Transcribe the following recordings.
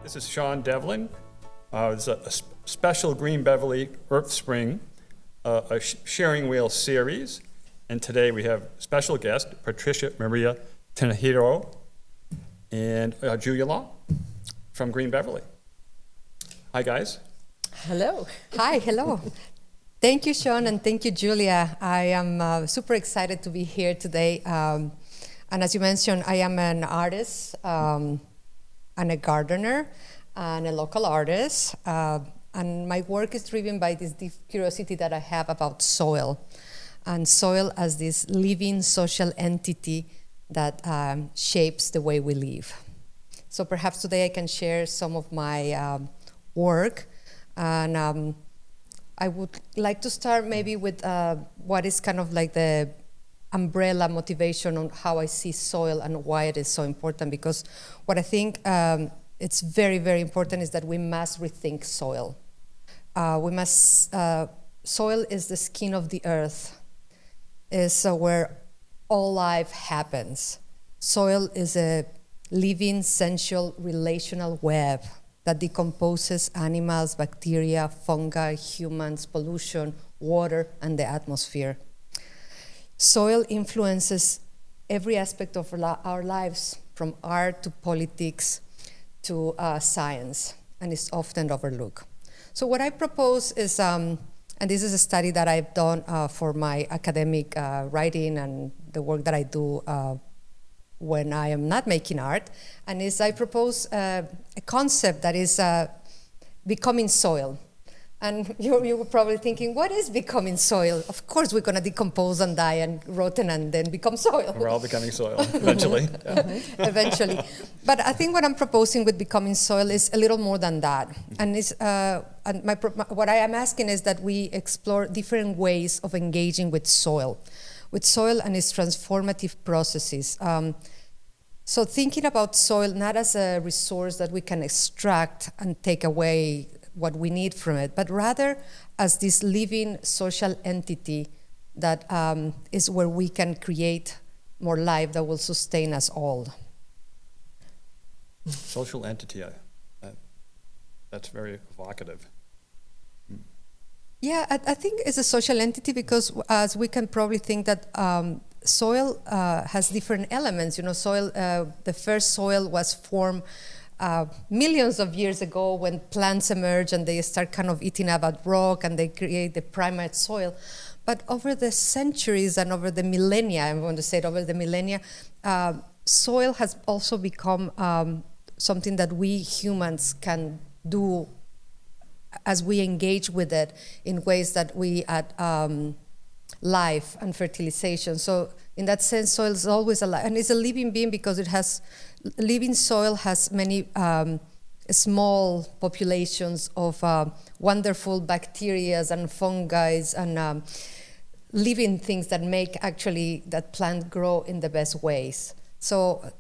This is Sean Devlin. It's a special Green Beverly EarthSpring sharing wheel series. And today we have special guest, Patricia Maria Tenehiro and Julia Law from Green Beverly. Hi, guys. Hello. Hi, hello. Thank you, Sean, and thank you, Julia. I am super excited to be here today. And as you mentioned, I am an artist and a gardener and a local artist. And my work is driven by this deep curiosity that I have about soil. And soil as this living social entity that shapes the way we live. So perhaps today I can share some of my work. And I would like to start maybe with what is kind of like the umbrella motivation on how I see soil and why it is so important. Because what I think it's very, very important is that we must rethink soil. Soil is the skin of the earth, is where all life happens. Soil is a living, sensual, relational web that decomposes animals, bacteria, fungi, humans, pollution, water, and the atmosphere. Soil influences every aspect of our lives, from art to politics to science, and is often overlooked. So what I propose is, and this is a study that I've done for my academic writing and the work that I do when I am not making art, and I propose a concept that is becoming soil. And you were probably thinking, what is becoming soil? Of course, we're going to decompose and die and rotten and then become soil. We're all becoming soil eventually. Yeah. Eventually. But I think what I'm proposing with becoming soil is a little more than that. And what I am asking is that we explore different ways of engaging with soil and its transformative processes. So thinking about soil not as a resource that we can extract and take away what we need from it, but rather as this living social entity that is where we can create more life that will sustain us all. Social entity, that's very evocative. Yeah, I think it's a social entity because as we can probably think that soil has different elements. You know, soil, the first soil was formed millions of years ago when plants emerge and they start kind of eating up at rock and they create the primate soil. But over the centuries and over the millennia, I'm going to say it over the millennia, soil has also become something that we humans can do as we engage with it in ways that we add life and fertilization. So in that sense, soil is always alive. And it's a living being because living soil has many small populations of wonderful bacteria and fungi and living things that make actually that plant grow in the best ways. So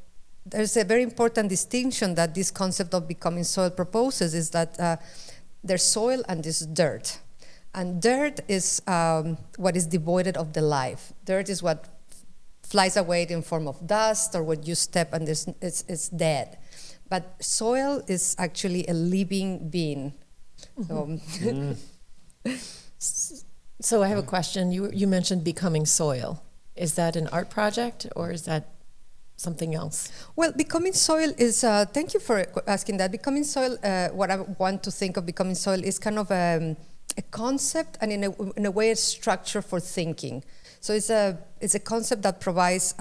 there's a very important distinction that this concept of becoming soil proposes is that there's soil and there's dirt. And dirt is what is devoid of the life. Dirt is what flies away in form of dust or when you step and it's dead. But soil is actually a living being. Mm-hmm. So I have a question. You mentioned becoming soil. Is that an art project or is that something else? Well, becoming soil is, thank you for asking that. Becoming soil, what I want to think of becoming soil is kind of a concept and in a way a structure for thinking. So it's a concept that provides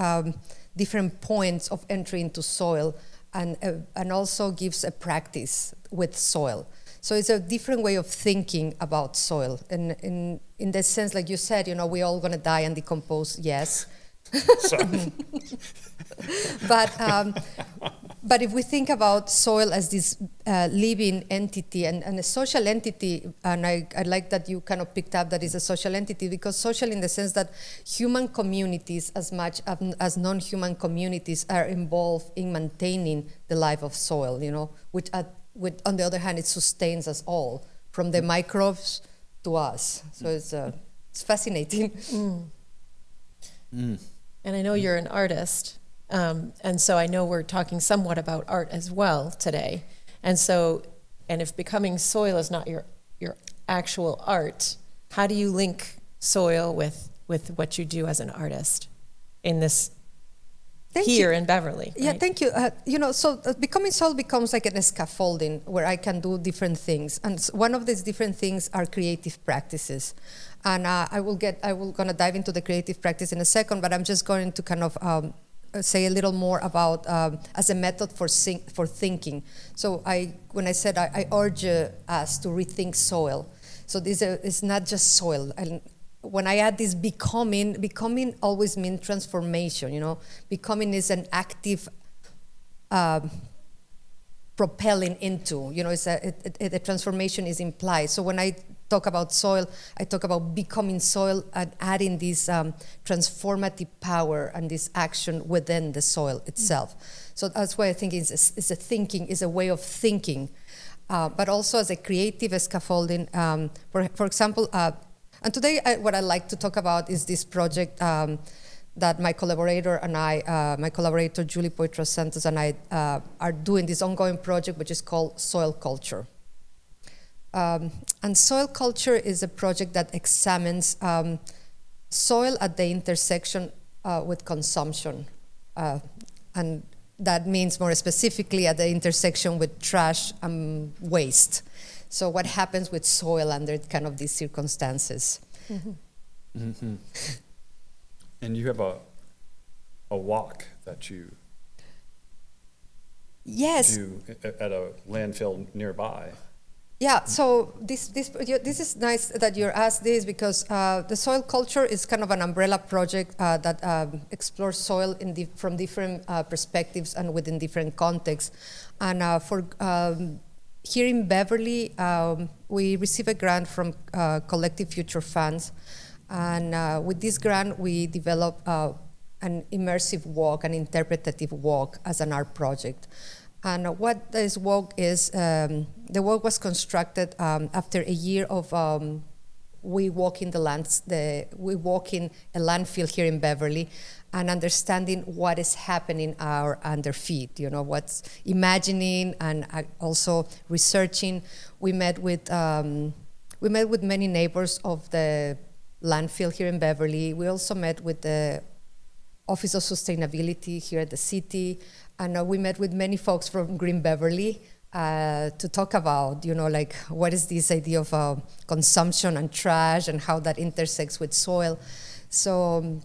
different points of entry into soil and also gives a practice with soil. So it's a different way of thinking about soil. And in the sense, like you said, you know, we're all going to die and decompose, yes. But if we think about soil as this living entity and a social entity, and I like that you kind of picked up that it's a social entity, because social in the sense that human communities as much as non-human communities are involved in maintaining the life of soil, you know, which on the other hand, it sustains us all, from the microbes to us. So it's fascinating. And I know you're an artist, and so I know we're talking somewhat about art as well today. And so, and if becoming soil is not your actual art, how do you link soil with what you do as an artist in this here in Beverly? Yeah, right? thank you. So becoming soil becomes like a scaffolding where I can do different things, and one of these different things are creative practices. And I will gonna dive into the creative practice in a second, but I'm just going to kind of say a little more about as a method for thinking. So when I said I urge us to rethink soil. So this is not just soil. And when I add this becoming always means transformation. Becoming is an active propelling into. It's the transformation is implied. So when I talk about soil, I talk about becoming soil and adding this transformative power and this action within the soil itself. So that's why I think it's a way of thinking, but also as a creative scaffolding. For example, and today what I like to talk about is this project that my collaborator and my collaborator Julie Poitras Santos and I are doing this ongoing project, which is called Soil Culture. And Soil Culture is a project that examines soil at the intersection with consumption. And that means more specifically at the intersection with trash and waste. So what happens with soil under kind of these circumstances? Mm-hmm. Mm-hmm. And you have a walk that you do at a landfill nearby. Yeah, so this is nice that you're asked this because the Soil Culture is kind of an umbrella project that explores soil from different perspectives and within different contexts. And here in Beverly, we receive a grant from Collective Future Funds. And with this grant, we develop an immersive walk, an interpretative walk as an art project. And what this walk is, the walk was constructed after a year of we walk in a landfill here in Beverly, and understanding what is happening under feet. What's imagining and also researching. We met with many neighbors of the landfill here in Beverly. We also met with the Office of Sustainability here at the city. And we met with many folks from Green Beverly to talk about, what is this idea of consumption and trash and how that intersects with soil. So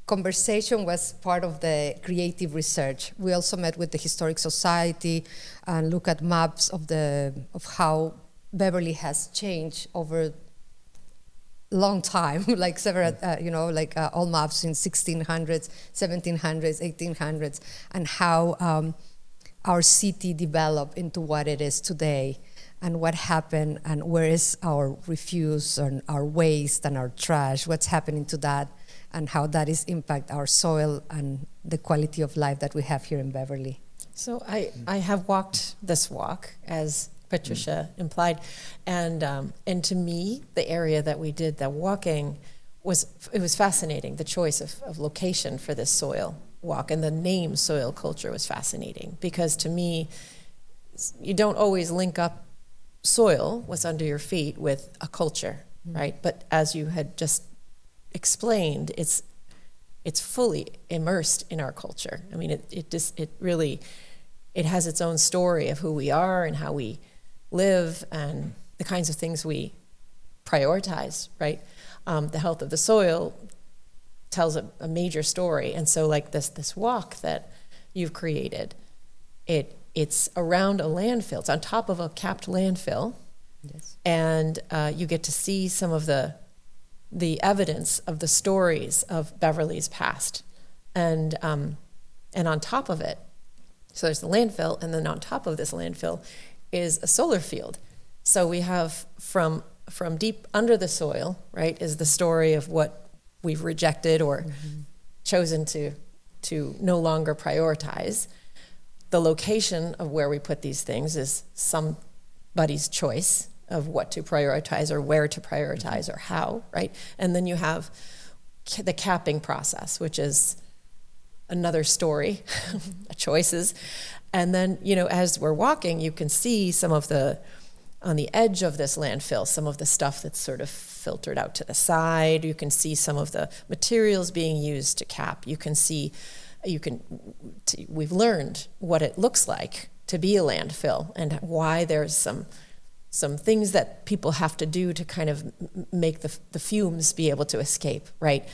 conversation was part of the creative research. We also met with the Historic Society and look at maps of how Beverly has changed over long time, like several, all maps in 1600s, 1700s, 1800s, and how our city developed into what it is today, and what happened, and where is our refuse and our waste and our trash, what's happening to that, and how that is impact our soil and the quality of life that we have here in Beverly. So I have walked this walk, as Patricia implied, and to me, the area that we did the walking was fascinating. The choice of location for this soil walk and the name Soil Culture was fascinating, because to me, you don't always link up soil, what's under your feet, with a culture, right? But as you had just explained, it's fully immersed in our culture. I mean, it really has its own story of who we are and how we live and the kinds of things we prioritize, right? The health of the soil tells a major story. And so like this walk that you've created, it's around a landfill. It's on top of a capped landfill. Yes. And you get to see some of the evidence of the stories of Beverly's past. And on top of it, so there's the landfill, and then on top of this landfill is a solar field. So we have from deep under the soil, right, is the story of what we've rejected or chosen to no longer prioritize. The location of where we put these things is somebody's choice of what to prioritize or where to prioritize or how, right? And then you have the capping process, which is another story, choices. And then, you know, as we're walking, you can see some of the, on the edge of this landfill, some of the stuff that's sort of filtered out to the side. You can see some of the materials being used to cap. You can see, we've learned what it looks like to be a landfill and why there's some things that people have to do to kind of make the fumes be able to escape, right?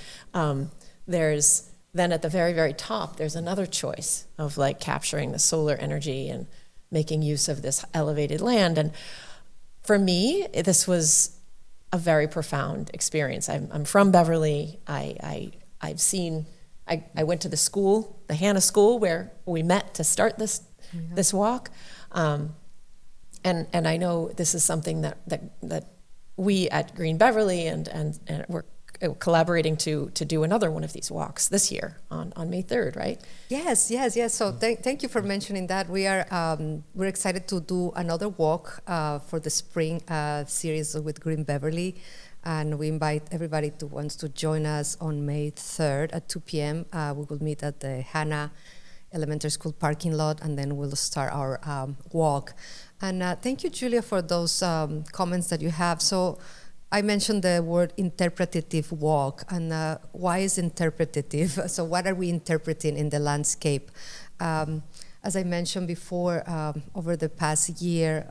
There's then at the very, very top, there's another choice of like capturing the solar energy and making use of this elevated land. And for me, this was a very profound experience. I'm from Beverly. I've seen, I went to the school, the Hannah School, where we met to start this walk. And I know this is something that we at Green Beverly and we're collaborating to do another one of these walks this year on May 3rd, right? Yes. So thank you for mentioning that. We're excited to do another walk for the spring series with Green Beverly, and we invite everybody who wants to join us on May 3rd at 2 p.m. We will meet at the Hannah Elementary School parking lot, and then we'll start our walk. And thank you, Julia, for those comments that you have. So I mentioned the word interpretative walk, and why is interpretative? So what are we interpreting in the landscape? As I mentioned before, over the past year,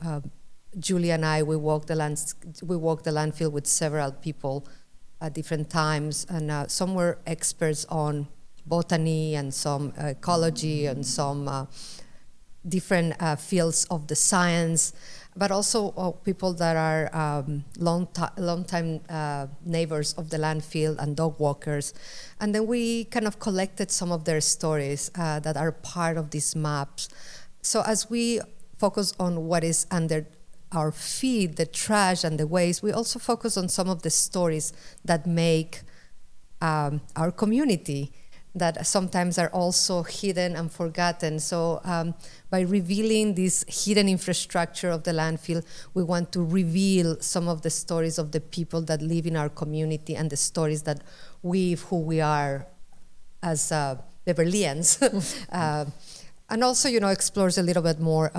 Julia and I, we walked the landfill with several people at different times, and some were experts on botany and some ecology and some different fields of the science, but also people that are long-time neighbors of the landfill and dog walkers. And then we kind of collected some of their stories that are part of these maps. So as we focus on what is under our feet, the trash and the waste, we also focus on some of the stories that make our community, that sometimes are also hidden and forgotten. So by revealing this hidden infrastructure of the landfill, we want to reveal some of the stories of the people that live in our community and the stories that weave who we are as Beverlyans. And also, you know, explores a little bit more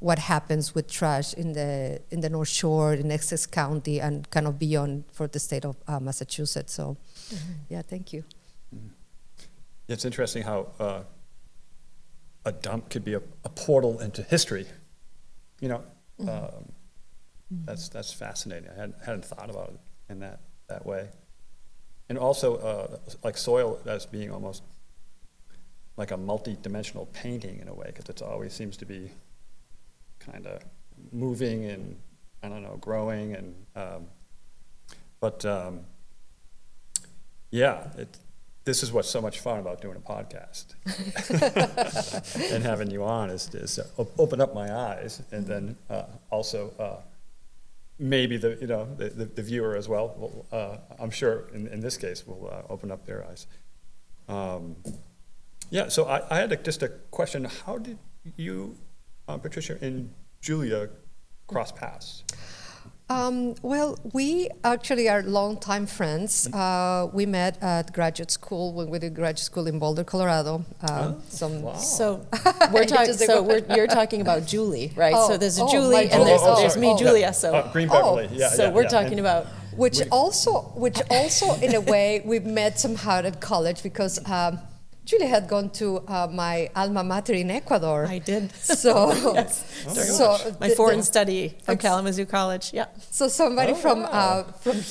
what happens with trash in the North Shore, in Essex County, and kind of beyond for the state of Massachusetts. So, yeah, thank you. It's interesting how a dump could be a portal into history. You know, that's fascinating. I hadn't thought about it in that way. And also, like soil as being almost like a multi-dimensional painting in a way, because it always seems to be kind of moving and, I don't know, growing. And yeah, this is what's so much fun about doing a podcast and having you on is open up my eyes, and then also maybe the viewer as well. I'm sure in this case will open up their eyes. Yeah, so I had just a question. How did you, Patricia and Julia, cross paths? Well, we actually are longtime friends. We met at graduate school when we did graduate school in Boulder, Colorado. Wow. So you're talking about Julie, right? Oh, so there's a oh, Julie, my and there's goodness. me, Julia. So Green Beverly, yeah. so we're talking about which also in a way we met somehow at college, because Julia had gone to my alma mater in Ecuador. I did. So, my foreign study from Kalamazoo College. Yeah. So somebody from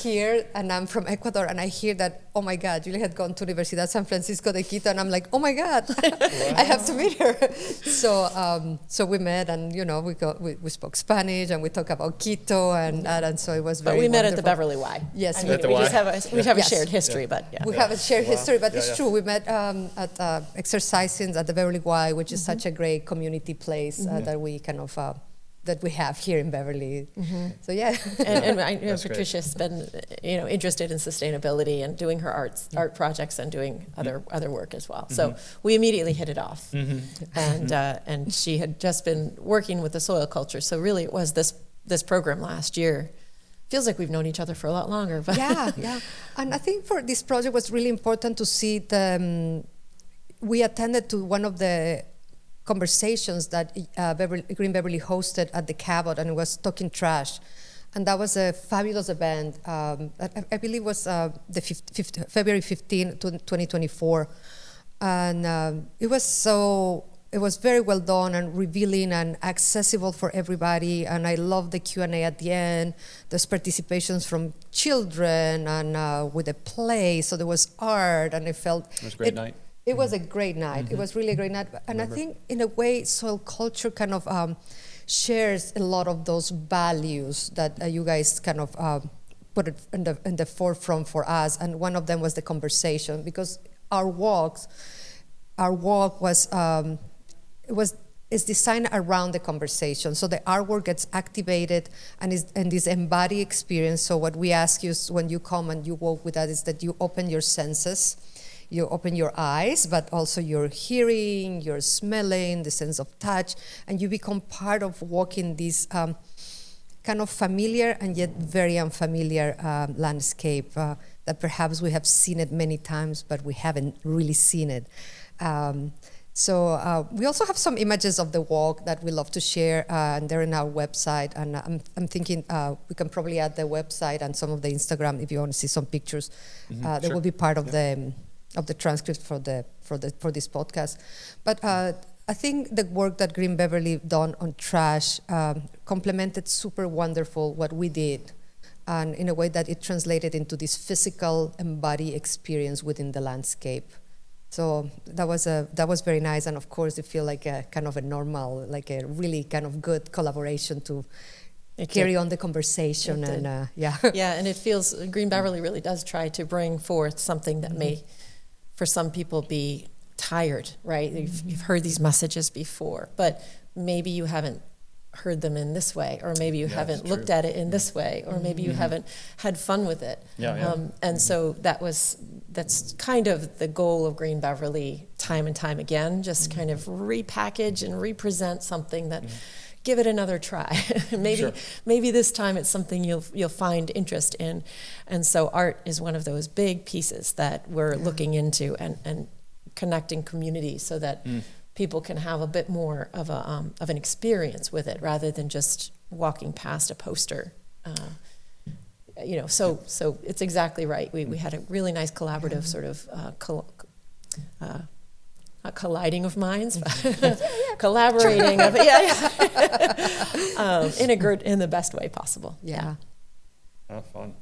here, and I'm from Ecuador, and I hear that, oh my God, Julia had gone to Universidad San Francisco de Quito, and I'm like, oh my God, I have to meet her. So we met, and we spoke Spanish, and we talked about Quito, and so it was very. But we met wonderful. at the Beverly Y. Yes, we just have a shared history, but yeah. We have a shared history, but it's true. We met at exercising at the Beverly Y, which is such a great community place that we kind of that we have here in Beverly. So yeah, and I know Patricia's been interested in sustainability and doing her art projects and doing other work as well. So we immediately hit it off, and she had just been working with the soil culture. So really, it was this program last year. Feels like we've known each other for a lot longer. But yeah. And I think for this project was really important to see we attended to one of the conversations that Green Beverly hosted at the Cabot, and it was Talking Trash. And that was a fabulous event. I believe it was February 15, 2024. And it was very well done and revealing and accessible for everybody. And I love the Q&A at the end. There's participations from children and with a play. So there was art, and it felt... It was a great night. It was a great night. It was really a great night. And I think, in a way, soil culture kind of shares a lot of those values that you guys kind of put it in the forefront for us. And one of them was the conversation, because our walk was is designed around the conversation. So the artwork gets activated and this embodied experience. So what we ask you when you come and you walk with us is that you open your senses. You open your eyes, but also your hearing, your smelling, the sense of touch, and you become part of walking this kind of familiar and yet very unfamiliar landscape that perhaps we have seen it many times, but we haven't really seen it. So we also have some images of the walk that we love to share, and they're in our website. And I'm thinking we can probably add the website and some of the Instagram if you want to see some pictures. They will be part of the transcript for this podcast. But I think the work that Green Beverly done on trash complemented super wonderful what we did, and in a way that it translated into this physical embodied experience within the landscape. So that was very nice, and of course it feel like a kind of a normal, like a really kind of good collaboration to carry on the conversation. And yeah. Yeah, and it feels, Green Beverly really does try to bring forth something that may, for some people, be tired, right? You've heard these messages before, but maybe you haven't heard them in this way, or maybe you haven't looked at it in this way, or maybe you haven't had fun with it. And so that's kind of the goal of Green Beverly time and time again, just kind of repackage and represent something that give it another try. Maybe this time it's something you'll find interest in. And so art is one of those big pieces that we're looking into and connecting communities so that people can have a bit more of an experience with it rather than just walking past a poster. So it's exactly right. We had a really nice collaborative sort of colliding of minds, collaborating of in the best way possible. Fun.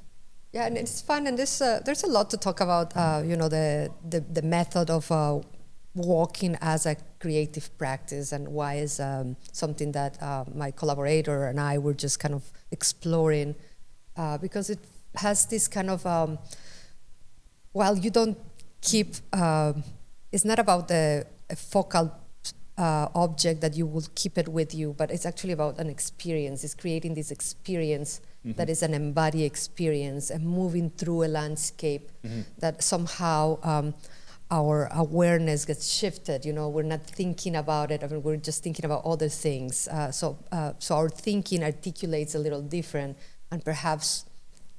Yeah, and it's fun, and there's a lot to talk about. The method of walking as a creative practice, and why is something that my collaborator and I were just kind of exploring, because it has this kind of while you don't keep. It's not about a focal object that you will keep it with you, but it's actually about an experience. It's creating this experience that is an embodied experience and moving through a landscape that somehow our awareness gets shifted. We're not thinking about it. I mean, we're just thinking about other things. So our thinking articulates a little different, and perhaps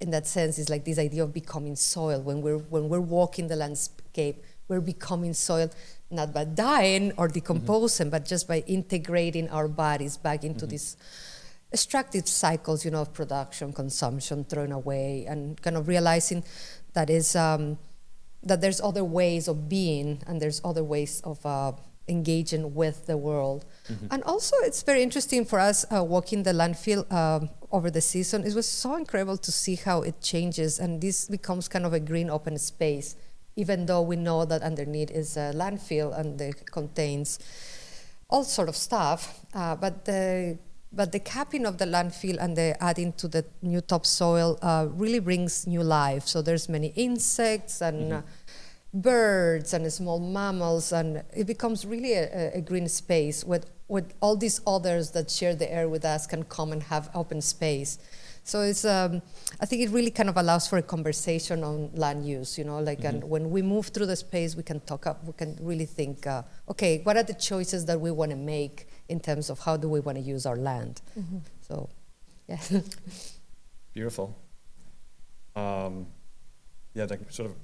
in that sense, it's like this idea of becoming soil. When we're walking the landscape, we're becoming soil, not by dying or decomposing, but just by integrating our bodies back into these extractive cycles, of production, consumption, thrown away, and kind of realizing that that there's other ways of being, and there's other ways of engaging with the world. And also, it's very interesting for us walking the landfill over the season. It was so incredible to see how it changes, and this becomes kind of a green open space, even though we know that underneath is a landfill and it contains all sort of stuff. But the capping of the landfill and the adding to the new topsoil really brings new life. So there's many insects and birds and small mammals, and it becomes really a green space with all these others that share the air with us can come and have open space. So it's I think it really kind of allows for a conversation on land use, and when we move through the space, we can we can really think, okay, what are the choices that we want to make in terms of how do we want to use our land? So, yeah. Beautiful. Sort of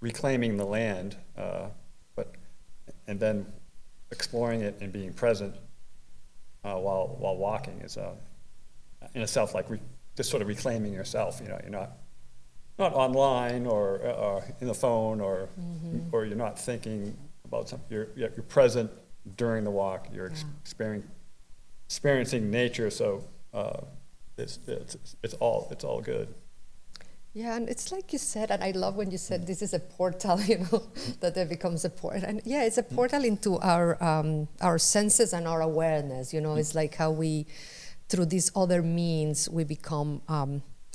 reclaiming the land, but and then exploring it and being present while walking is in itself like just sort of reclaiming yourself. You know, you're not online or in the phone or you're not thinking about something. You're present during the walk. You're experiencing nature. So it's all good. Yeah, and it's like you said, and I love when you said this is a portal, you know, that it becomes a portal. And yeah, it's a portal into our senses and our awareness, you know. It's like how we, through these other means, we become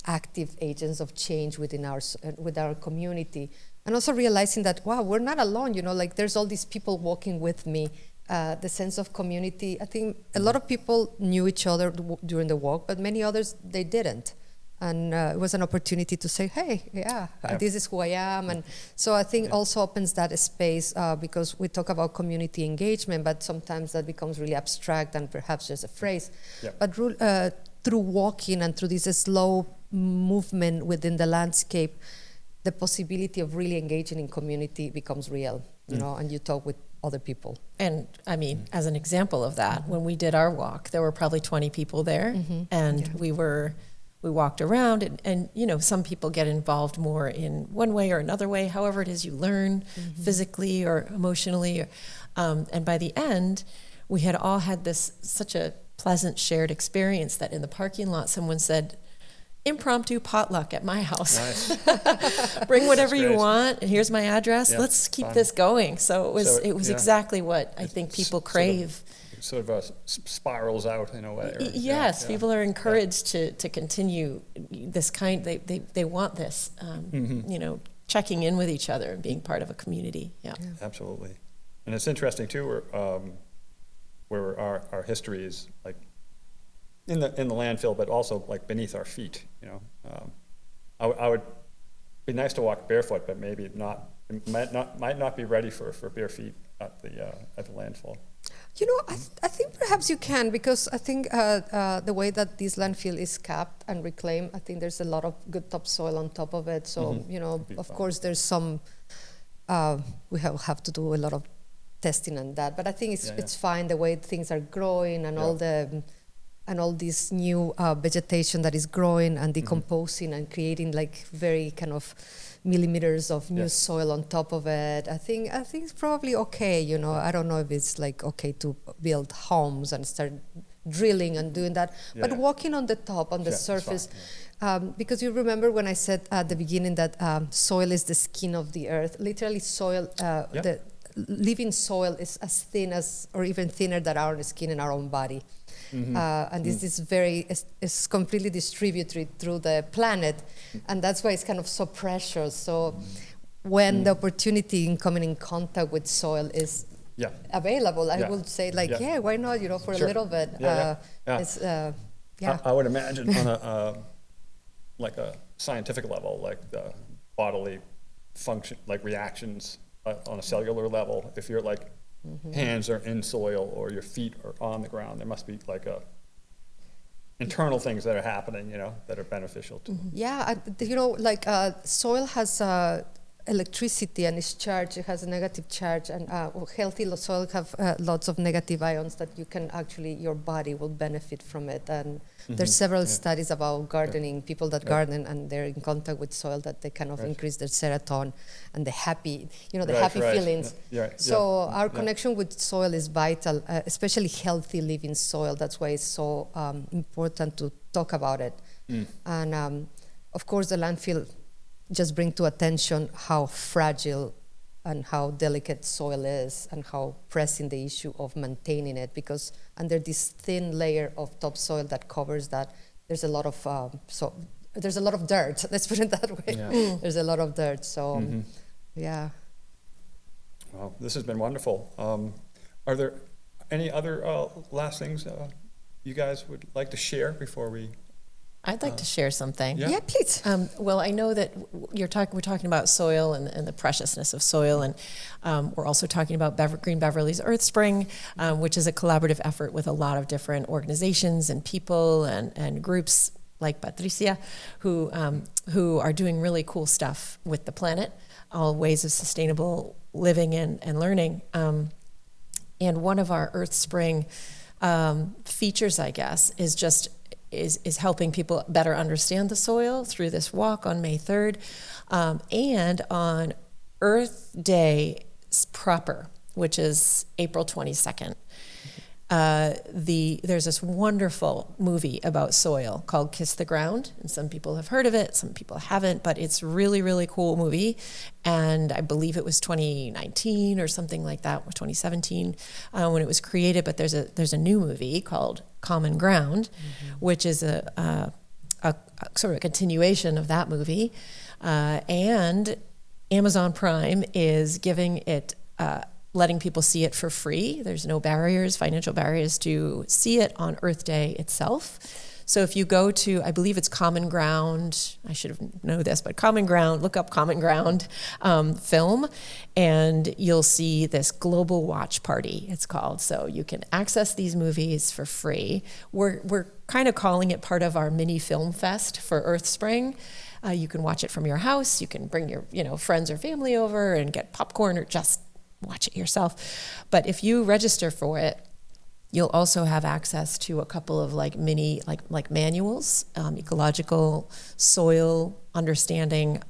active agents of change with our community. And also realizing that, wow, we're not alone, you know, like there's all these people walking with me. The sense of community, I think a lot of people knew each other during the walk, but many others, they didn't. And it was an opportunity to say, hey, this is who I am. And so I think also opens that space because we talk about community engagement, but sometimes that becomes really abstract and perhaps just a phrase. But through walking and through this slow movement within the landscape, the possibility of really engaging in community becomes real, you know, and you talk with other people. And I mean, as an example of that, when we did our walk, there were probably 20 people there, and we walked around, and you know, some people get involved more in one way or another way, however it is you learn physically or emotionally. And by the end, we had all had such a pleasant shared experience that in the parking lot, someone said, impromptu potluck at my house. Nice. Bring whatever you want, and here's my address. Yeah, let's keep fun. this going. So it was exactly what I think people crave. Sort of spirals out in a way. Yes, people are encouraged to continue this kind. They want this, you know, checking in with each other and being part of a community. Yeah. Absolutely. And it's interesting too, where our history is like in the landfill, but also like beneath our feet. You know, I would be nice to walk barefoot, but maybe not. It might not be ready for bare feet at the landfill. You know, I think perhaps you can, because I think the way that this landfill is capped and reclaimed, I think there's a lot of good topsoil on top of it. So, you know, of course, there's some, we have to do a lot of testing on that. But I think it's fine the way things are growing and all this new vegetation that is growing and decomposing and creating like very kind of millimeters of new soil on top of it. I think it's probably okay, you know. I don't know if it's like okay to build homes and start drilling and doing that, but walking on the top, on the surface, because you remember when I said at the beginning that soil is the skin of the earth. Literally soil, the living soil is as thin as, or even thinner than our skin in our own body. And this is completely distributed through the planet, and that's why it's kind of so precious. So when the opportunity in coming in contact with soil is available, I would say like, why not, you know, for a little bit. It's, I would imagine on a like a scientific level, like the bodily function, like reactions on a cellular level, if you're like hands are in soil or your feet are on the ground, there must be like internal things that are happening, you know, that are beneficial to them. Yeah, you know, like soil has electricity and it's charged. It has a negative charge, and healthy soil have lots of negative ions that you can actually, your body will benefit from it. And there's several studies about gardening, people that garden and they're in contact with soil, that they kind of increase their serotonin and the happy, you know, the happy feelings. So our connection with soil is vital, especially healthy living soil. That's why it's so important to talk about it. And of course, the landfill just bring to attention how fragile and how delicate soil is and how pressing the issue of maintaining it, because under this thin layer of topsoil that covers that, there's a lot of there's a lot of dirt. Let's put it that way. There's a lot of dirt. So, Well, this has been wonderful. Are there any other last things you guys would like to share before we? I'd like to share something. Yeah, please. Well, I know that we're talking about soil and the preciousness of soil, and we're also talking about Green Beverly's EarthSpring, which is a collaborative effort with a lot of different organizations and people and groups like Patricia, who are doing really cool stuff with the planet, all ways of sustainable living and learning. And one of our EarthSpring features, I guess, is helping people better understand the soil through this walk on May 3rd. And on Earth Day proper, which is April 22nd, there's this wonderful movie about soil called Kiss the Ground, and some people have heard of it, some people haven't, but it's really, really cool movie. And I believe it was 2019 or something like that, or 2017 when it was created. But there's a new movie called Common Ground, which is a sort of a continuation of that movie. And Amazon Prime is giving it letting people see it for free. There's no barriers, financial barriers to see it on Earth Day itself. So if you go to, I believe it's Common Ground, I should have known this, but Common Ground, look up Common Ground film, and you'll see this global watch party, it's called. So you can access these movies for free. We're kind of calling it part of our mini film fest for EarthSpring. You can watch it from your house. You can bring your friends or family over and get popcorn or just watch it yourself. But if you register for it, you'll also have access to a couple of mini manuals, ecological soil understanding,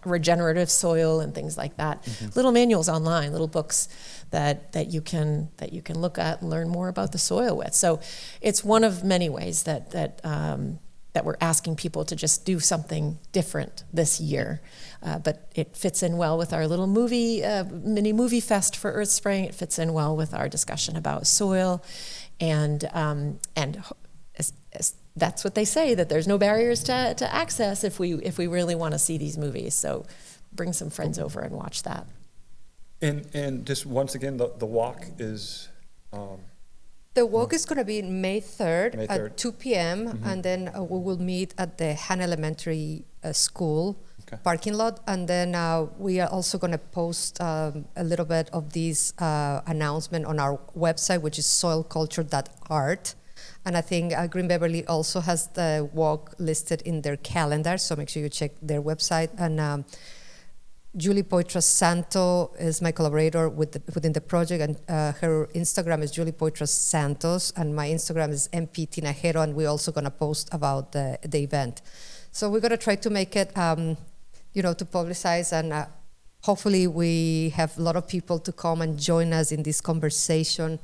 regenerative soil and things like that. Little manuals online, little books that you can look at and learn more about the soil with. So it's one of many ways that we're asking people to just do something different this year. But it fits in well with our little mini movie fest for EarthSpring. It fits in well with our discussion about soil. And that's what they say, that there's no barriers to access if we really want to see these movies. So bring some friends over and watch that. And just once again, the walk is... The walk is going to be May 3rd, May 3rd. at 2 p.m. And then we will meet at the Han Elementary School parking lot. And then we are also going to post a little bit of this announcement on our website, which is soilculture.art. And I think Green Beverly also has the walk listed in their calendar, so make sure you check their website. And Julie Poitras Santo is my collaborator within the project, and her Instagram is Julie Poitras Santos, and my Instagram is MP Tinajero, and we're also going to post about the event. So we're going to try to make it, to publicize, and hopefully we have a lot of people to come and join us in this conversation.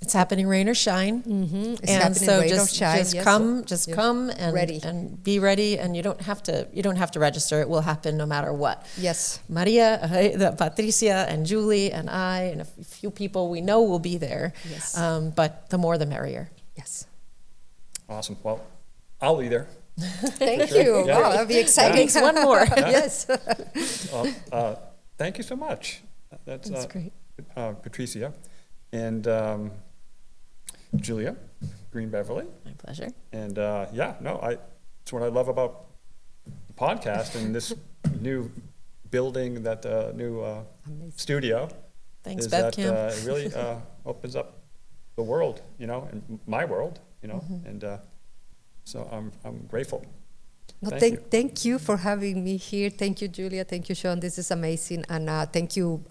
It's happening, rain or shine. It's and happening, so rain or just shine, just yes. come, Yes. come and Ready. and be ready. And you don't have to register. It will happen no matter what. Yes. Maria, Patricia, and Julie, and I, and a few people we know will be there. Yes. But the more the merrier. Yes. Awesome. Well, I'll be there. Thank you. Yeah. Wow, that'll be exciting. Thanks, one more. Yes. Well, thank you so much. That's great. Patricia and Julia, Green Beverly. My pleasure. And it's what I love about the podcast and this new building, that new studio. Thanks, is that BevCam. it really opens up the world, and my world, and so I'm grateful. No, Thank you. thank you for having me here. Thank you, Julia. Thank you, Sean. This is amazing. And thank you,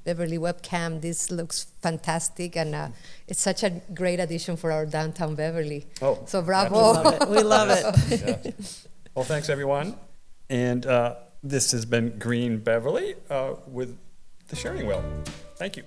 Beverly Webcam. This looks fantastic. And it's such a great addition for our downtown Beverly. Oh, so bravo. absolutely. We love it. Yes. Well, thanks, everyone. And this has been Green Beverly with the Sharing Wheel. Thank you.